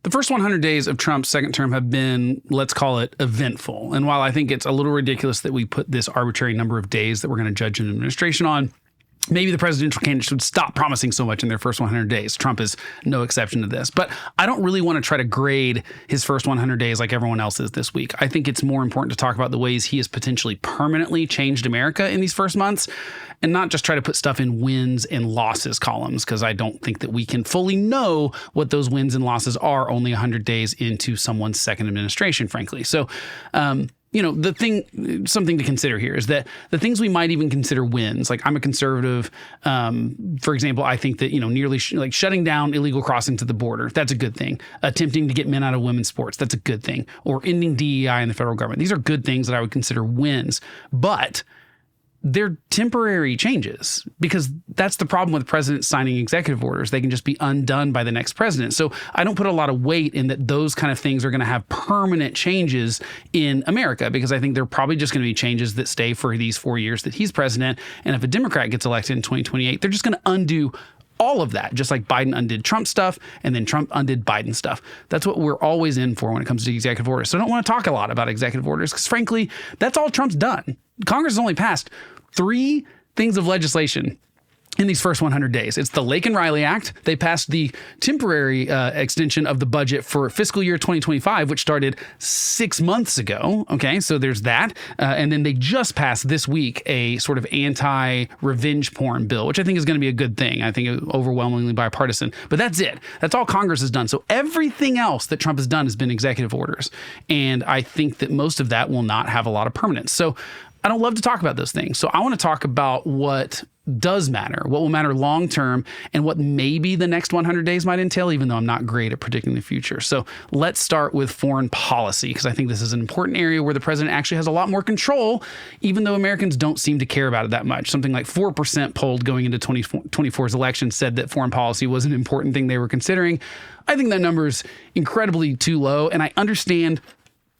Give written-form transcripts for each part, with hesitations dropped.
The first 100 days of Trump's second term have been, let's call it, eventful. And while I think it's a little ridiculous that we put this arbitrary number of days that we're going to judge an administration on, maybe the presidential candidates should stop promising so much in their first 100 days. Trump is no exception to this. But I don't really want to try to grade his first 100 days like everyone else is this week. I think it's more important to talk about the ways he has potentially permanently changed America in these first months, and not just try to put stuff in wins and losses columns, because I don't think that we can fully know what those wins and losses are only 100 days into someone's second administration, frankly. So, something to consider here is that the things we might even consider wins, like I'm a conservative, for example, I think that, nearly shutting down illegal crossings at the border, that's a good thing. Attempting to get men out of women's sports, that's a good thing. Or ending DEI in the federal government. These are good things that I would consider wins, but they're temporary changes, because that's the problem with presidents signing executive orders. They can just be undone by the next president. So I don't put a lot of weight in that those kind of things are going to have permanent changes in America, because I think they're probably just going to be changes that stay for these 4 years that he's president. And if a Democrat gets elected in 2028, they're just going to undo all of that, just like Biden undid Trump stuff and then Trump undid Biden stuff. That's what we're always in for when it comes to executive orders. So I don't want to talk a lot about executive orders, because frankly, that's all Trump's done. Congress has only passed 3 things of legislation in these first 100 days. It's the Lake and Riley Act. They passed the temporary extension of the budget for fiscal year 2025, which started 6 months ago. Okay, so there's that. And then they just passed this week a sort of anti-revenge porn bill, which I think is going to be a good thing. I think overwhelmingly bipartisan. But that's it. That's all Congress has done. So everything else that Trump has done has been executive orders. And I think that most of that will not have a lot of permanence. So I don't love to talk about those things. So I want to talk about what does matter, what will matter long term, and what maybe the next 100 days might entail, even though I'm not great at predicting the future. So let's start with foreign policy, because I think this is an important area where the president actually has a lot more control, even though Americans don't seem to care about it that much. Something like 4% polled going into 2024's election said that foreign policy was an important thing they were considering. I think that number is incredibly too low, and I understand,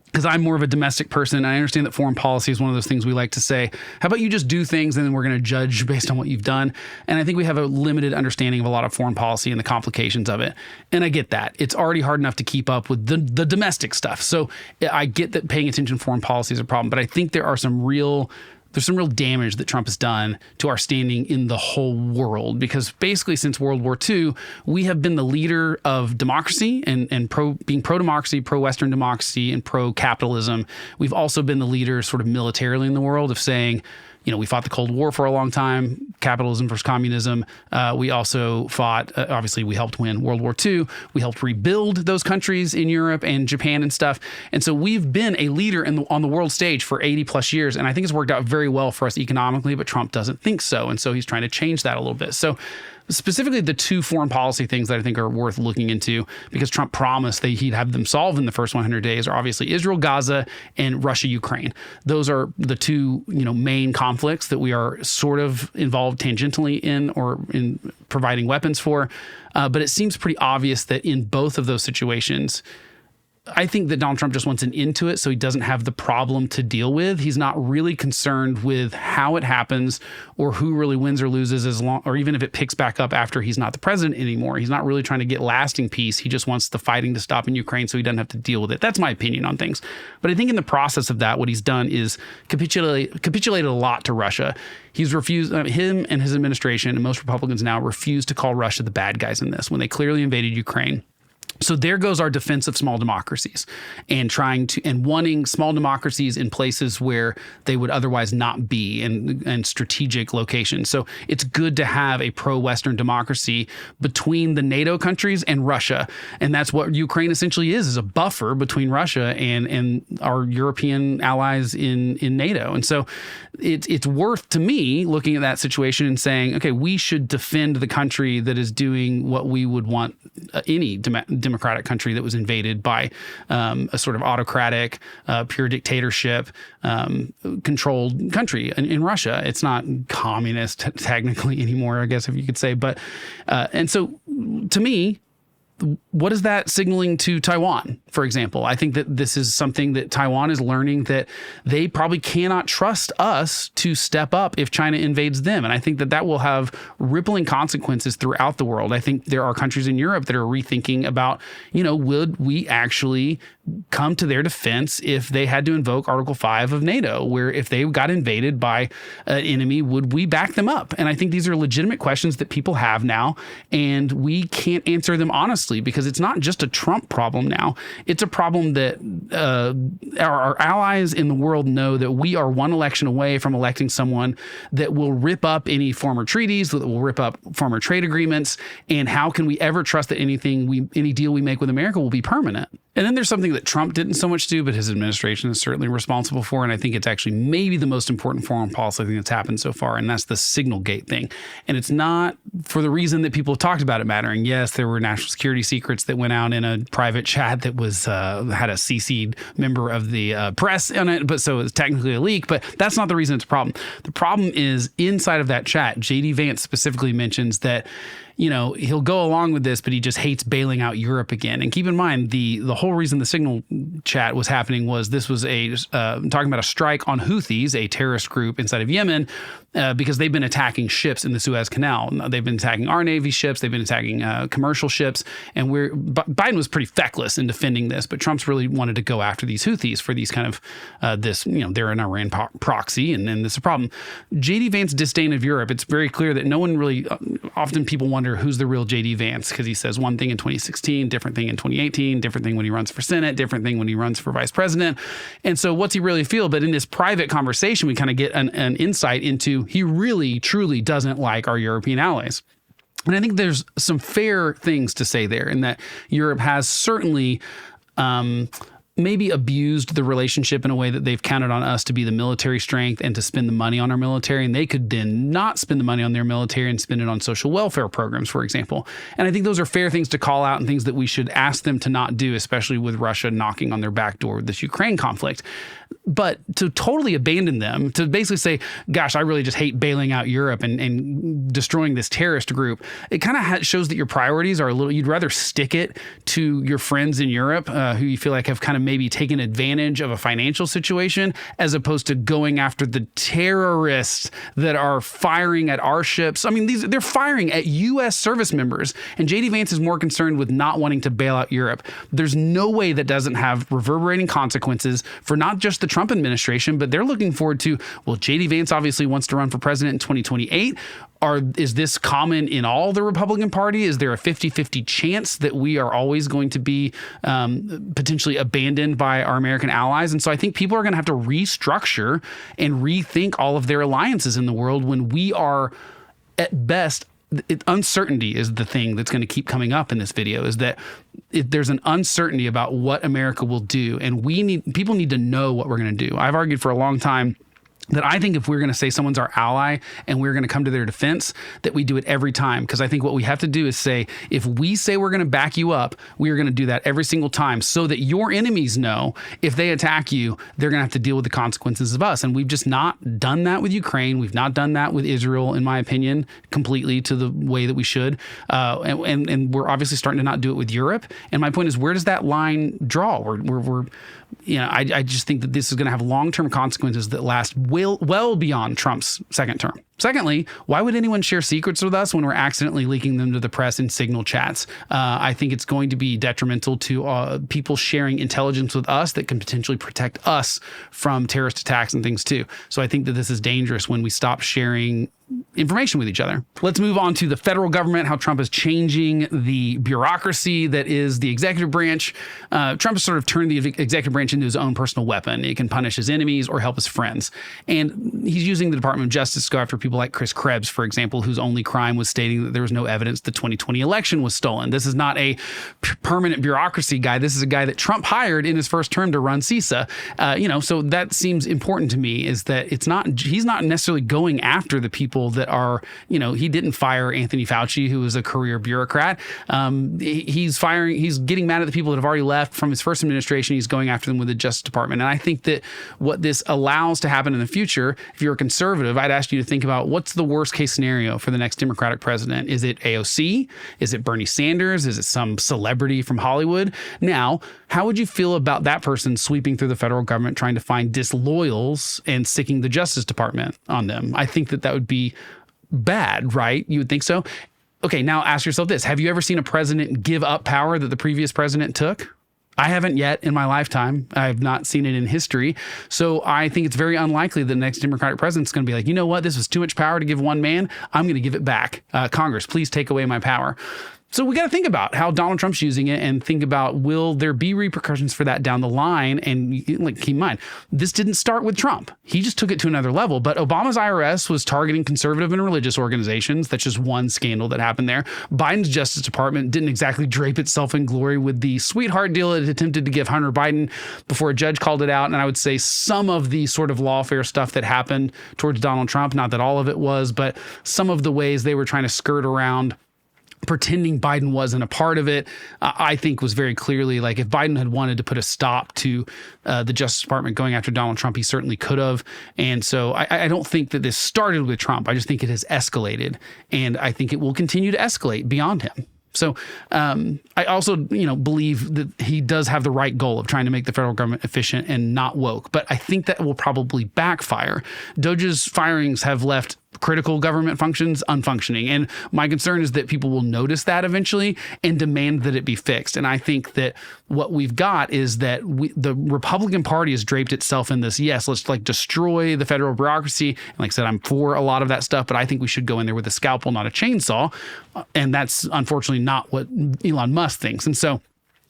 because I'm more of a domestic person, and I understand that foreign policy is one of those things we like to say, how about you just do things and then we're going to judge based on what you've done? And I think we have a limited understanding of a lot of foreign policy and the complications of it. And I get that. It's already hard enough to keep up with the domestic stuff. So I get that paying attention to foreign policy is a problem, but I think there's some real damage that Trump has done to our standing in the whole world, because basically since World War II, we have been the leader of democracy and being pro-democracy, pro-Western democracy, and pro-capitalism. We've also been the leader sort of militarily in the world of saying, we fought the Cold War for a long time, capitalism versus communism. We also fought, obviously, we helped win World War II. We helped rebuild those countries in Europe and Japan and stuff. And so we've been a leader on the world stage for 80 plus years. And I think it's worked out very well for us economically, but Trump doesn't think so. And so he's trying to change that a little bit. So specifically the 2 foreign policy things that I think are worth looking into, because Trump promised that he'd have them solved in the first 100 days, are obviously Israel, Gaza, and Russia, Ukraine. Those are the 2, main conflicts that we are sort of involved tangentially in, or in providing weapons for. But it seems pretty obvious that in both of those situations, I think that Donald Trump just wants an end to it so he doesn't have the problem to deal with. He's not really concerned with how it happens or who really wins or loses, or even if it picks back up after he's not the president anymore. He's not really trying to get lasting peace. He just wants the fighting to stop in Ukraine so he doesn't have to deal with it. That's my opinion on things. But I think in the process of that, what he's done is capitulated a lot to Russia. He's refused, him and his administration, and most Republicans now, refuse to call Russia the bad guys in this when they clearly invaded Ukraine. So there goes our defense of small democracies, and wanting small democracies in places where they would otherwise not be, and strategic locations. So it's good to have a pro-Western democracy between the NATO countries and Russia. And that's what Ukraine essentially is a buffer between Russia and our European allies in NATO. And so it's worth, to me, looking at that situation and saying, okay, we should defend the country that is doing what we would want any democratic country that was invaded by a sort of autocratic, pure dictatorship controlled country in Russia. It's not communist technically anymore, I guess, if you could say. But and so to me, what is that signaling to Taiwan? for example. I think that this is something that Taiwan is learning, that they probably cannot trust us to step up if China invades them. And I think that will have rippling consequences throughout the world. I think there are countries in Europe that are rethinking about, would we actually come to their defense if they had to invoke Article 5 of NATO, where if they got invaded by an enemy, would we back them up? And I think these are legitimate questions that people have now, and we can't answer them honestly, because it's not just a Trump problem now. It's a problem that our allies in the world know that we are one election away from electing someone that will rip up any former treaties, that will rip up former trade agreements. And how can we ever trust that any deal we make with America will be permanent? And then there's something that Trump didn't so much do, but his administration is certainly responsible for. And I think it's actually maybe the most important foreign policy thing that's happened so far. And that's the signal gate thing. And it's not for the reason that people have talked about it mattering. Yes, there were national security secrets that went out in a private chat that was had a CC'd member of the press on it. But so it's technically a leak. But that's not the reason it's a problem. The problem is inside of that chat, J.D. Vance specifically mentions that he'll go along with this, but he just hates bailing out Europe again. And keep in mind, the whole reason the signal chat was happening was this was talking about a strike on Houthis, a terrorist group inside of Yemen, because they've been attacking ships in the Suez Canal. They've been attacking our Navy ships. They've been attacking commercial ships. And Biden was pretty feckless in defending this, but Trump's really wanted to go after these Houthis for these kind of they're an Iran proxy, and this is a problem. J.D. Vance's disdain of Europe, it's very clear that no one really, often people wonder who's the real J.D. Vance, because he says one thing in 2016, different thing in 2018, different thing when he runs for Senate, different thing when he runs for vice president. And so what's he really feel? But in this private conversation, we kind of get an insight into he really, truly doesn't like our European allies. And I think there's some fair things to say there, in that Europe has certainly maybe abused the relationship in a way that they've counted on us to be the military strength and to spend the money on our military. And they could then not spend the money on their military and spend it on social welfare programs, for example. And I think those are fair things to call out and things that we should ask them to not do, especially with Russia knocking on their back door with this Ukraine conflict. But to totally abandon them, to basically say, gosh, I really just hate bailing out Europe and destroying this terrorist group, it kind of shows that your priorities are you'd rather stick it to your friends in Europe who you feel like have kind of maybe taken advantage of a financial situation, as opposed to going after the terrorists that are firing at our ships. I mean, they're firing at U.S. service members, and J.D. Vance is more concerned with not wanting to bail out Europe. There's no way that doesn't have reverberating consequences for not just the Trump administration, but they're looking forward to, well, J.D. Vance obviously wants to run for president in 2028. Is this common in all the Republican Party? Is there a 50-50 chance that we are always going to be potentially abandoned by our American allies? And so I think people are going to have to restructure and rethink all of their alliances in the world when we are, at best, uncertainty is the thing that's going to keep coming up in this video, is that there's an uncertainty about what America will do. And people need to know what we're going to do. I've argued for a long time that I think if we're going to say someone's our ally and we're going to come to their defense, that we do it every time. Because I think what we have to do is say, if we say we're going to back you up, we are going to do that every single time, so that your enemies know if they attack you, they're going to have to deal with the consequences of us. And we've just not done that with Ukraine. We've not done that with Israel, in my opinion, completely to the way that we should. And we're obviously starting to not do it with Europe. And my point is, where does that line draw? I just think that this is going to have long-term consequences that last well beyond Trump's second term. Secondly, why would anyone share secrets with us when we're accidentally leaking them to the press in signal chats? I think it's going to be detrimental to people sharing intelligence with us that can potentially protect us from terrorist attacks and things too. So I think that this is dangerous when we stop sharing information with each other. Let's move on to the federal government, how Trump is changing the bureaucracy that is the executive branch. Trump has sort of turned the executive branch into his own personal weapon. It can punish his enemies or help his friends. And he's using the Department of Justice to go after people like Chris Krebs, for example, whose only crime was stating that there was no evidence the 2020 election was stolen. This is not a permanent bureaucracy guy. This is a guy that Trump hired in his first term to run CISA. So that seems important to me, is that he's not necessarily going after the people people that are, he didn't fire Anthony Fauci, who was a career bureaucrat. He's getting mad at the people that have already left from his first administration. He's going after them with the Justice Department. And I think that what this allows to happen in the future, if you're a conservative, I'd ask you to think about what's the worst case scenario for the next Democratic president. Is it AOC? Is it Bernie Sanders? Is it some celebrity from Hollywood? Now, how would you feel about that person sweeping through the federal government trying to find disloyals and sicking the Justice Department on them? I think that would be bad, right? You would think so? Okay, now ask yourself this. Have you ever seen a president give up power that the previous president took? I haven't yet in my lifetime. I have not seen it in history. So I think it's very unlikely the next Democratic president's going to be like, you know what? This was too much power to give one man. I'm going to give it back. Congress, please take away my power. So we got to think about how Donald Trump's using it and think about, will there be repercussions for that down the line? And keep in mind, this didn't start with Trump. He just took it to another level. But Obama's IRS was targeting conservative and religious organizations. That's just one scandal that happened there. Biden's Justice Department didn't exactly drape itself in glory with the sweetheart deal it attempted to give Hunter Biden before a judge called it out. And I would say some of the sort of lawfare stuff that happened towards Donald Trump, not that all of it was, but some of the ways they were trying to skirt around pretending Biden wasn't a part of it, I think was very clearly like, if Biden had wanted to put a stop to the Justice Department going after Donald Trump, he certainly could have. And so I don't think that this started with Trump. I just think it has escalated, and I think it will continue to escalate beyond him. So I also, believe that he does have the right goal of trying to make the federal government efficient and not woke. But I think that will probably backfire. DOJ's firings have left critical government functions unfunctioning. And my concern is that people will notice that eventually and demand that it be fixed. And I think that what we've got is that the Republican Party has draped itself in this, yes, let's destroy the federal bureaucracy. And like I said, I'm for a lot of that stuff, but I think we should go in there with a scalpel, not a chainsaw. And that's unfortunately not what Elon Musk thinks. And so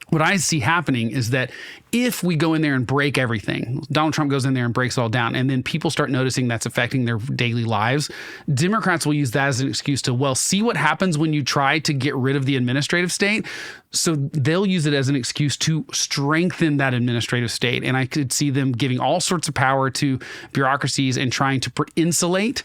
what I see happening is that if we go in there and break everything, Donald Trump goes in there and breaks it all down, and then people start noticing that's affecting their daily lives, Democrats will use that as an excuse to, see what happens when you try to get rid of the administrative state. So they'll use it as an excuse to strengthen that administrative state. And I could see them giving all sorts of power to bureaucracies and trying to insulate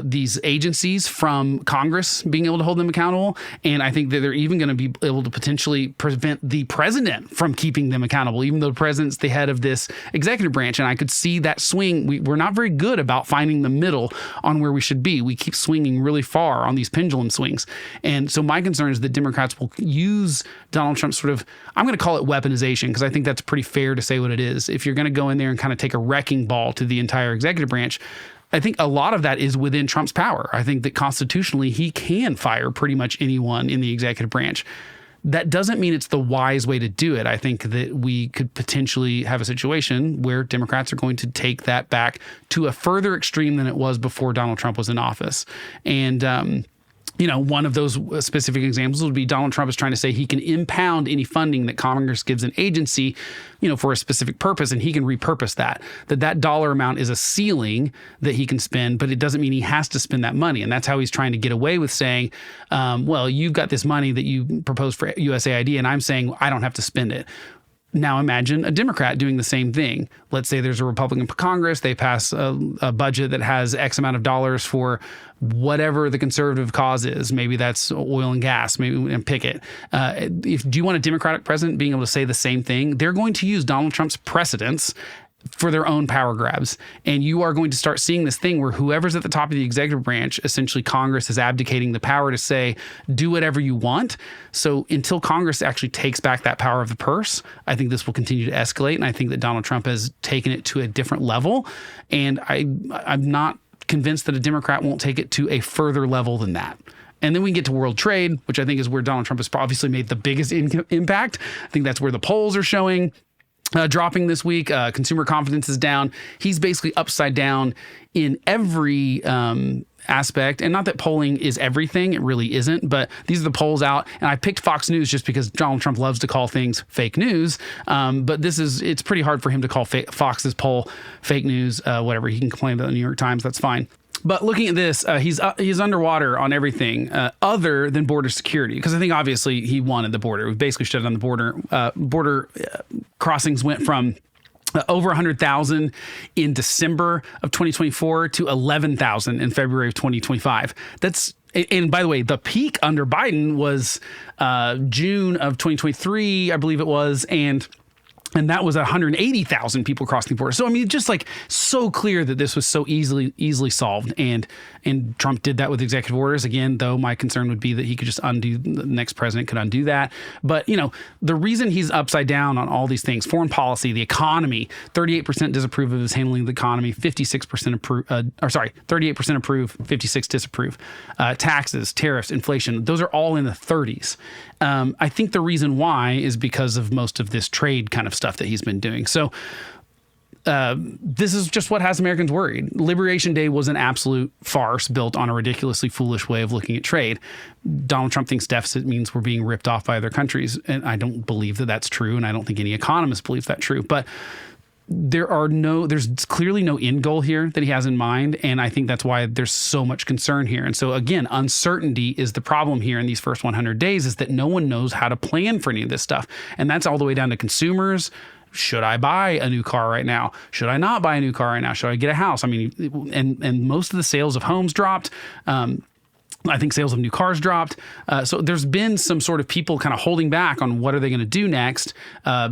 these agencies from Congress being able to hold them accountable. And I think that they're even going to be able to potentially prevent the president from keeping them accountable, even though the president's the head of this executive branch. And I could see that swing. We're not very good about finding the middle on where we should be. We keep swinging really far on these pendulum swings. And so my concern is that Democrats will use Donald Trump's sort of, I'm going to call it weaponization, because I think that's pretty fair to say what it is. If you're going to go in there and kind of take a wrecking ball to the entire executive branch, I think a lot of that is within Trump's power. I think that constitutionally he can fire pretty much anyone in the executive branch. That doesn't mean it's the wise way to do it. I think that we could potentially have a situation where Democrats are going to take that back to a further extreme than it was before Donald Trump was in office. And, one of those specific examples would be Donald Trump is trying to say he can impound any funding that Congress gives an agency, for a specific purpose, and he can repurpose that dollar amount is a ceiling that he can spend, but it doesn't mean he has to spend that money. And that's how he's trying to get away with saying, you've got this money that you proposed for USAID, and I'm saying I don't have to spend it. Now imagine a Democrat doing the same thing. Let's say there's a Republican Congress. They pass a budget that has X amount of dollars for whatever the conservative cause is. Maybe that's oil and gas, and pick it. Do you want a Democratic president being able to say the same thing? They're going to use Donald Trump's precedents for their own power grabs. And you are going to start seeing this thing where whoever's at the top of the executive branch, essentially Congress, is abdicating the power to say, do whatever you want. So until Congress actually takes back that power of the purse, I think this will continue to escalate. And I think that Donald Trump has taken it to a different level. And I'm not convinced that a Democrat won't take it to a further level than that. And then we can get to world trade, which I think is where Donald Trump has obviously made the biggest impact. I think that's where the polls are showing. Dropping this week, consumer confidence is down. He's basically upside down in every aspect. And not that polling is everything, it really isn't, but these are the polls out. And I picked Fox News just because Donald Trump loves to call things fake news. But it's pretty hard for him to call Fox's poll fake news, whatever. He can complain about the New York Times, that's fine. But looking at this, he's underwater on everything other than border security, because I think obviously he wanted the border. We basically shut down the border. Border crossings went from over 100,000 in December of 2024 to 11,000 in February of 2025. And by the way, the peak under Biden was June of 2023, I believe it was, and that was 180,000 people crossing the border. So, I mean, just like so clear that this was so easily solved. And Trump did that with executive orders. Again, though, my concern would be that he could just the next president could undo that. But, the reason he's upside down on all these things, foreign policy, the economy, 38% disapprove of his handling of the economy, 56% approve, 38% approve, 56 disapprove. Taxes, tariffs, inflation, those are all in the 30s. I think the reason why is because of most of this trade kind of stuff that he's been doing. So this is just what has Americans worried. Liberation Day was an absolute farce built on a ridiculously foolish way of looking at trade. Donald Trump thinks deficit means we're being ripped off by other countries. And I don't believe that that's true. And I don't think any economist believes that's true. But there's clearly no end goal here that he has in mind. And I think that's why there's so much concern here. And so again, uncertainty is the problem here in these first 100 days, is that no one knows how to plan for any of this stuff. And that's all the way down to consumers. Should I buy a new car right now? Should I not buy a new car right now? Should I get a house? I mean, and most of the sales of homes dropped. I think sales of new cars dropped. So there's been some sort of people kind of holding back on what are they going to do next.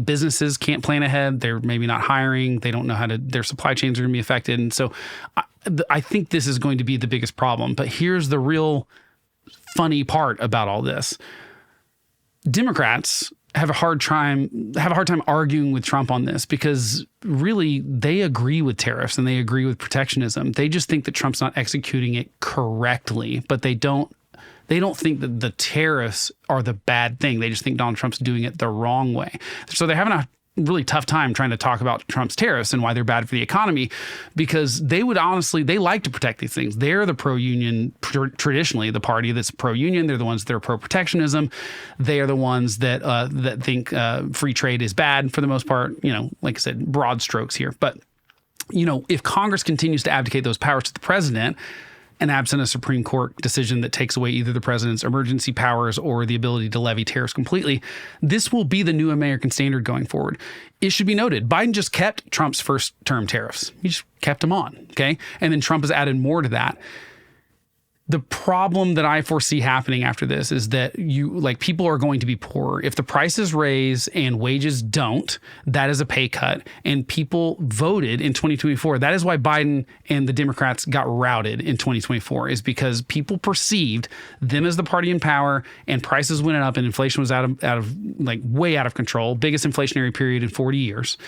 Businesses can't plan ahead. They're maybe not hiring. They don't know their supply chains are going to be affected. And so I think this is going to be the biggest problem. But here's the real funny part about all this. Democrats have a hard time arguing with Trump on this, because really they agree with tariffs and they agree with protectionism. They just think that Trump's not executing it correctly, but they don't think that the tariffs are the bad thing. They just think Donald Trump's doing it the wrong way. So they're having a really tough time trying to talk about Trump's tariffs and why they're bad for the economy, because they like to protect these things. They're the pro-union, traditionally the party that's pro-union. They're the ones that are pro-protectionism. They are the ones that think free trade is bad for the most part. Like I said, broad strokes here. But, if Congress continues to abdicate those powers to the president, and absent a Supreme Court decision that takes away either the president's emergency powers or the ability to levy tariffs completely, this will be the new American standard going forward. It should be noted, Biden just kept Trump's first term tariffs. He just kept them on, okay? And then Trump has added more to that. The problem that I foresee happening after this is that people are going to be poorer. If the prices raise and wages don't, that is a pay cut. And people voted in 2024. That is why Biden and the Democrats got routed in 2024, is because people perceived them as the party in power, and prices went up and inflation was way out of control. Biggest inflationary period in 40 years.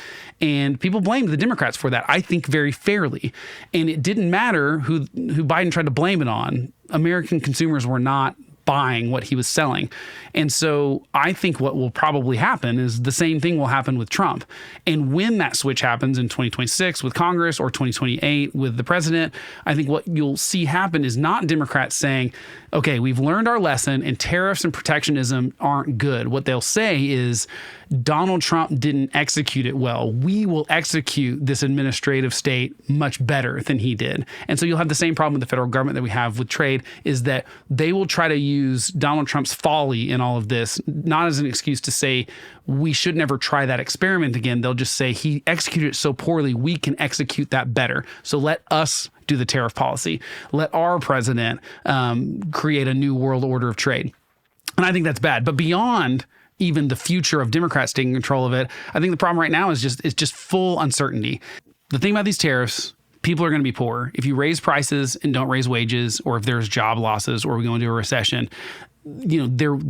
And people blamed the Democrats for that, I think very fairly. And it didn't matter who Biden tried to blame it on. American consumers were not buying what he was selling. And so I think what will probably happen is the same thing will happen with Trump. And when that switch happens in 2026 with Congress or 2028 with the president, I think what you'll see happen is not Democrats saying, okay, we've learned our lesson and tariffs and protectionism aren't good. What they'll say is Donald Trump didn't execute it well. We will execute this administrative state much better than he did. And so you'll have the same problem with the federal government that we have with trade, is that they will try to use Donald Trump's folly in all of this, not as an excuse to say we should never try that experiment again. They'll just say he executed it so poorly, we can execute that better. So let us do the tariff policy. Let our president create a new world order of trade. And I think that's bad. But beyond even the future of Democrats taking control of it, I think the problem right now is just full uncertainty. The thing about these tariffs, people are going to be poor. If you raise prices and don't raise wages, or if there's job losses or we go into a recession,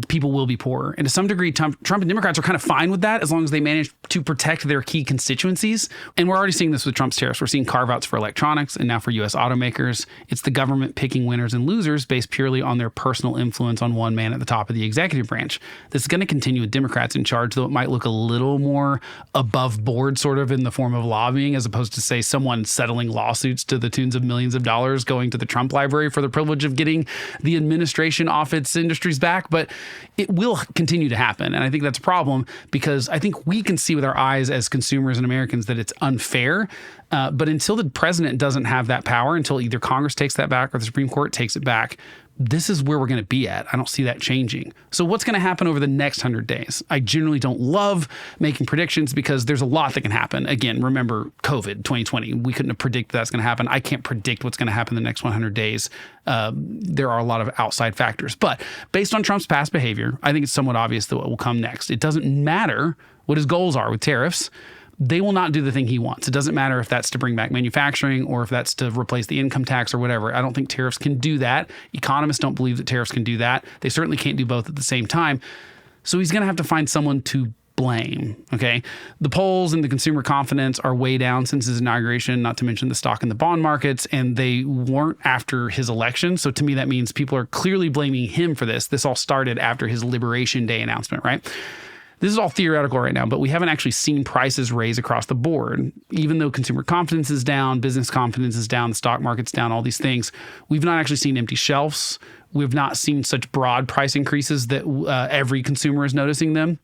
people will be poorer. And to some degree, Trump and Democrats are kind of fine with that as long as they manage to protect their key constituencies. And we're already seeing this with Trump's tariffs. We're seeing carve-outs for electronics and now for U.S. automakers. It's the government picking winners and losers based purely on their personal influence on one man at the top of the executive branch. This is going to continue with Democrats in charge, though it might look a little more above board, sort of in the form of lobbying, as opposed to, say, someone settling lawsuits to the tunes of millions of dollars going to the Trump library for the privilege of getting the administration off its industries back. But it will continue to happen. And I think that's a problem, because I think we can see with our eyes as consumers and Americans that it's unfair. But until the president doesn't have that power, until either Congress takes that back or the Supreme Court takes it back, this is where we're going to be at. I don't see that changing. So what's going to happen over the next 100 days? I generally don't love making predictions because there's a lot that can happen. Again, remember COVID 2020. We couldn't have predicted that's going to happen. I can't predict what's going to happen in the next 100 days. There are a lot of outside factors. But based on Trump's past behavior, I think it's somewhat obvious that what will come next. It doesn't matter what his goals are with tariffs. They will not do the thing he wants. It doesn't matter if that's to bring back manufacturing or if that's to replace the income tax or whatever. I don't think tariffs can do that. Economists don't believe that tariffs can do that. They certainly can't do both at the same time. So he's going to have to find someone to blame. Okay. The polls and the consumer confidence are way down since his inauguration, not to mention the stock and the bond markets, and they weren't after his election. So to me, that means people are clearly blaming him for this. This all started after his Liberation Day announcement, right? This is all theoretical right now, but we haven't actually seen prices raise across the board. Even though consumer confidence is down, business confidence is down, the stock market's down, all these things, we've not actually seen empty shelves. We've not seen such broad price increases that every consumer is noticing them.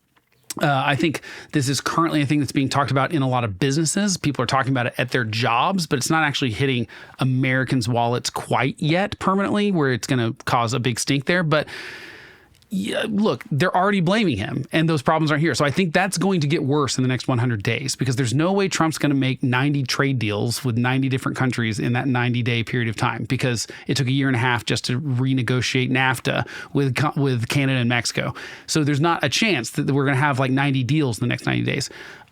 I think this is currently a thing that's being talked about in a lot of businesses. People are talking about it at their jobs, but it's not actually hitting Americans' wallets quite yet permanently, where it's going to cause a big stink there. But yeah, look, they're already blaming him and those problems aren't here. So I think that's going to get worse in the next 100 days because there's no way Trump's going to make 90 trade deals with 90 different countries in that 90-day period of time because it took a year and a half just to renegotiate NAFTA with Canada and Mexico. So there's not a chance that we're going to have like 90 deals in the next 90 days.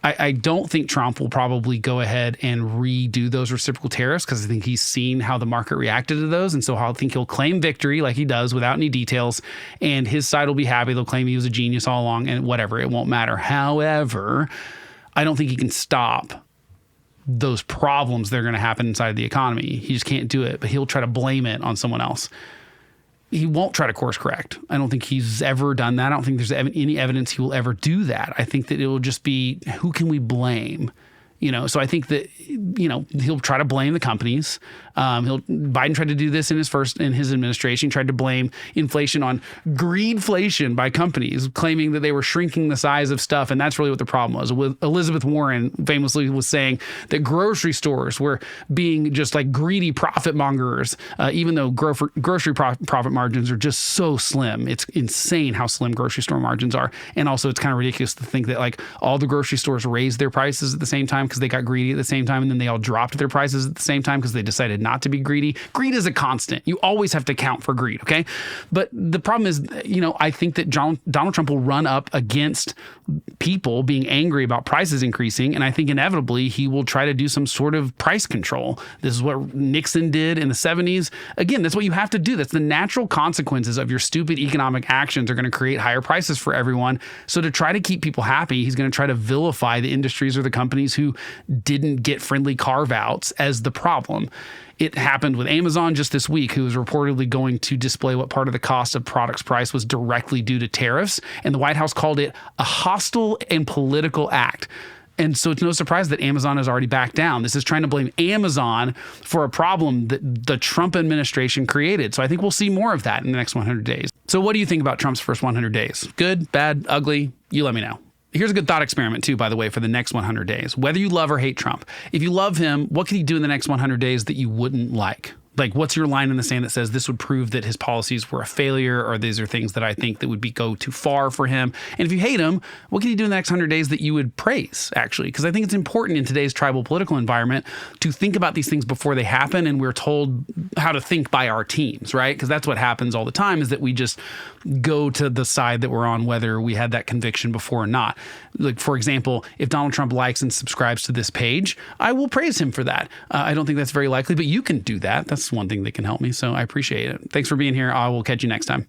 I don't think Trump will probably go ahead and redo those reciprocal tariffs because I think he's seen how the market reacted to those. And so I think he'll claim victory like he does without any details. And his side will be happy. They'll claim he was a genius all along and whatever. It won't matter. However, I don't think he can stop those problems that are going to happen inside the economy. He just can't do it. But he'll try to blame it on someone else. He won't try to course correct. I don't think he's ever done that. I don't think there's any evidence he will ever do that. I think that it will just be, who can we blame? So I think that, he'll try to blame the companies. Biden tried to do this in his administration. He tried to blame inflation on greedflation by companies, claiming that they were shrinking the size of stuff. And that's really what the problem was. Elizabeth Warren famously was saying that grocery stores were being just like greedy profit mongers, even though grocery profit margins are just so slim. It's insane how slim grocery store margins are. And also it's kind of ridiculous to think that like all the grocery stores raised their prices at the same time because they got greedy at the same time, and then they all dropped their prices at the same time because they decided not to be greedy. Greed is a constant. You always have to account for greed, okay? But the problem is, I think that Donald Trump will run up against people being angry about prices increasing, and I think inevitably he will try to do some sort of price control. This is what Nixon did in the 70s. Again, that's what you have to do. That's the natural consequences of your stupid economic actions are going to create higher prices for everyone. So to try to keep people happy, he's going to try to vilify the industries or the companies who didn't get friendly carve-outs as the problem. It happened with Amazon just this week, who was reportedly going to display what part of the cost of products price was directly due to tariffs. And the White House called it a hostile and political act. And so it's no surprise that Amazon has already backed down. This is trying to blame Amazon for a problem that the Trump administration created. So I think we'll see more of that in the next 100 days. So what do you think about Trump's first 100 days? Good, bad, ugly? You let me know. Here's a good thought experiment too, by the way, for the next 100 days. Whether you love or hate Trump, if you love him, what could he do in the next 100 days that you wouldn't like? Like, what's your line in the sand that says this would prove that his policies were a failure, or these are things that I think that would go too far for him? And if you hate him, what can he do in the next 100 days that you would praise, actually? Because I think it's important in today's tribal political environment to think about these things before they happen, and we're told how to think by our teams, right? Because that's what happens all the time, is that we just go to the side that we're on, whether we had that conviction before or not. Like, for example, if Donald Trump likes and subscribes to this page, I will praise him for that. I don't think that's very likely, but you can do that. That's one thing that can help me. So I appreciate it. Thanks for being here. I will catch you next time.